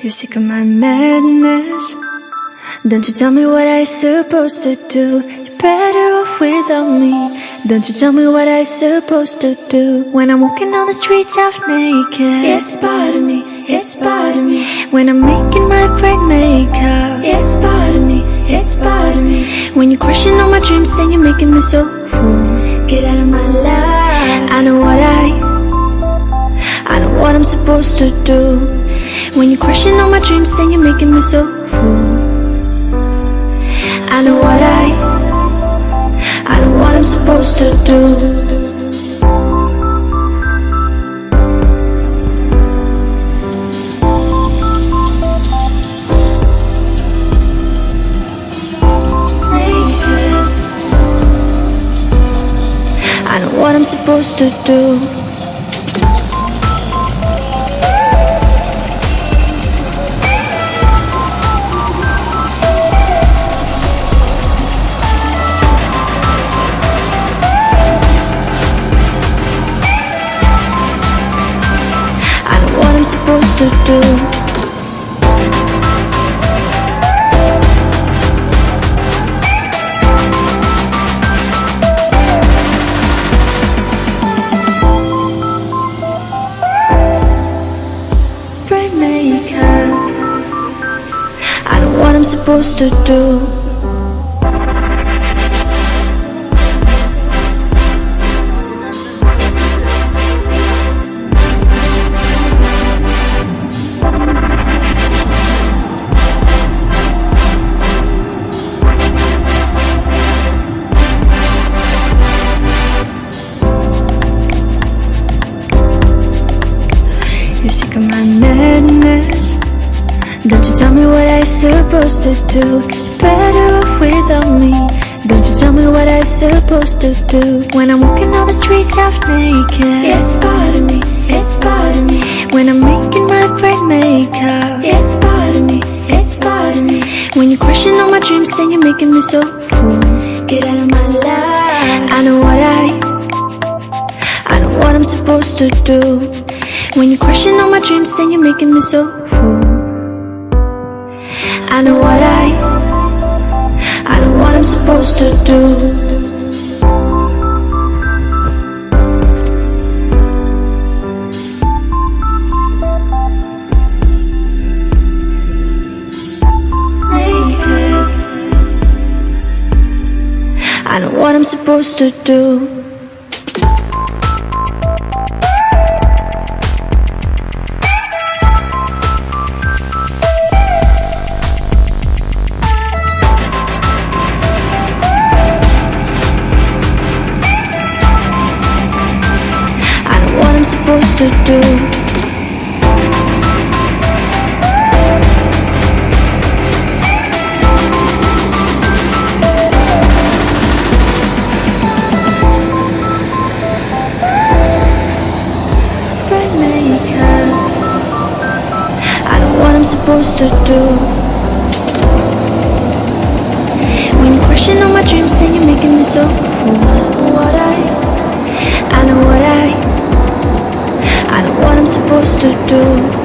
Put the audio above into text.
You're sick of my madness. Don't you tell me what I'm supposed to do. You're better off without me. Don't you tell me what I'm supposed to do. When I'm walking on the streets half naked, it's part of me, it's part of me. When I'm making my brain makeup, it's part of me, it's part of me. When you're crushing on my dreams and you're making me so full, get out of my life. I know what I'm supposed to do. When you're crushing on my dreams and you're making me so full, I know what I'm supposed to do. I know what I'm supposed to do. I'm supposed to do. Brain makeup. I know what I'm supposed to do. You're sick of my madness. Don't you tell me what I'm supposed to do. You're better off without me. Don't you tell me what I'm supposed to do. When I'm walking on the streets half naked, it's part of me, it's part of me. When I'm making my brain makeup, it's part of me, it's part of me. When you're crushing on my dreams and you're making me so full, get out of my life. I know what I'm supposed to do. When you're crushing on my dreams and you're making me so full, I know what I'm supposed to do. I know what I'm supposed to do. I'm supposed to do. Brain makeup. I know what I'm supposed to do. When you're crushing on my dreams and you're making me so full, I know what I'm supposed to do.